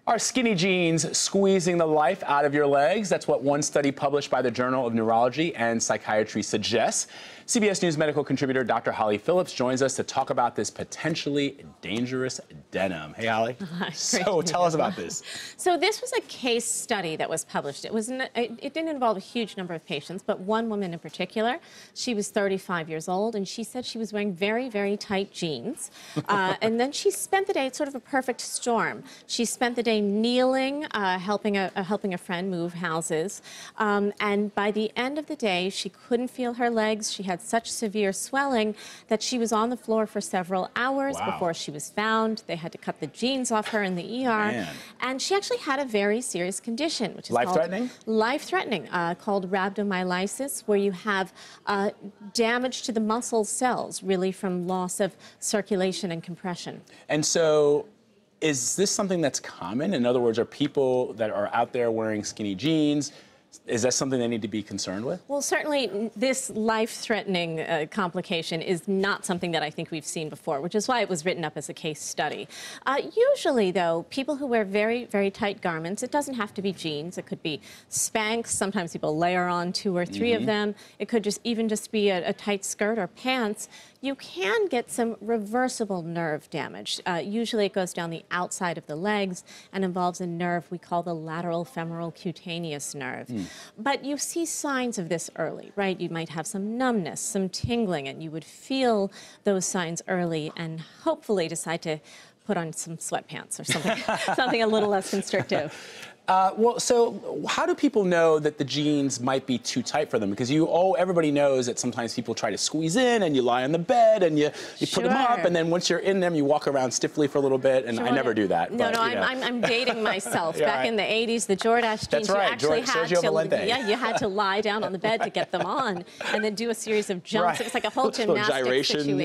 Are skinny jeans squeezing the life out of your legs? That's what one study published by the Journal of Neurology and Psychiatry suggests. CBS News medical contributor Dr. Holly Phillips joins us to talk about this potentially dangerous denim. Hey, Holly. Hi, so tell us about this. So this was a case study that was published. It didn't involve a huge number of patients, but one woman in particular. She was 35 years old, and she said she was wearing very, very tight jeans. And then she spent the day, it's sort of a perfect storm. She spent the day kneeling, helping a friend move houses. And by the end of the day, she couldn't feel her legs. She had such severe swelling that she was on the floor for several hours before she was found. They had to cut the jeans off her in the ER. Man. And she actually had a very serious condition, which is life-threatening? Life-threatening, called rhabdomyolysis, where you have damage to the muscle cells, really from loss of circulation and compression. And so, is this something that's common? In other words, are people that are out there wearing skinny jeans, is that something they need to be concerned with? Well, certainly this life-threatening complication is not something that I think we've seen before, which is why it was written up as a case study. Usually, though, people who wear very, very tight garments, it doesn't have to be jeans. It could be Spanx. Sometimes people layer on 2 or 3 of them. It could even just be a tight skirt or pants. You can get some reversible nerve damage. Usually it goes down the outside of the legs and involves a nerve we call the lateral femoral cutaneous nerve. But you see signs of this early, right? You might have some numbness, some tingling, and you would feel those signs early and hopefully decide to put on some sweatpants or something, something a little less constrictive. Well, so how do people know that the jeans might be too tight for them? Because everybody knows that sometimes people try to squeeze in and you lie on the bed and you put them up, and then once you're in them, you walk around stiffly for a little bit, and I never do that. No, I'm dating myself. Back in the 80s, the Jordache jeans, you actually had to lie down on the bed to get them on and then do a series of jumps. It was like a whole gymnastic situation.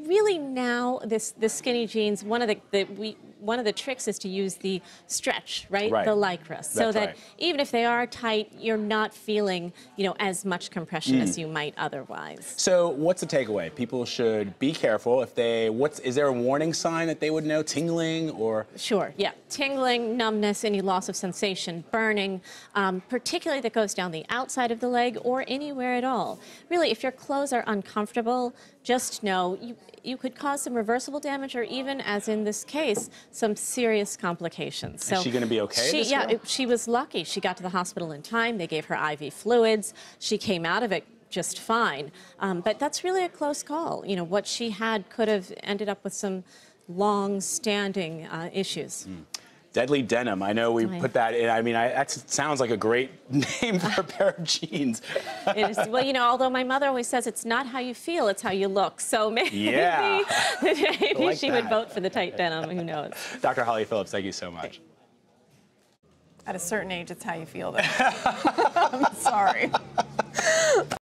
Really now, this skinny jeans, one of the tricks is to use the stretch, right? The Lycra, so that even if they are tight, you're not feeling, as much compression as you might otherwise. So what's the takeaway? People should be careful. Is there a warning sign that they would know? Tingling or? Sure, yeah. Tingling, numbness, any loss of sensation, burning, particularly that goes down the outside of the leg or anywhere at all. Really, if your clothes are uncomfortable, just know you could cause some reversible damage or even, as in this case, some serious complications. So is she going to be okay? She was lucky. She got to the hospital in time. They gave her IV fluids. She came out of it just fine. But that's really a close call. What she had could have ended up with some long-standing issues. Deadly denim. I know we put that in. I mean, that sounds like a great name for a pair of jeans. It is. Well, although my mother always says it's not how you feel, it's how you look. So maybe she would vote for the tight denim. Who knows? Dr. Holly Phillips, thank you so much. At a certain age, it's how you feel, though. I'm sorry.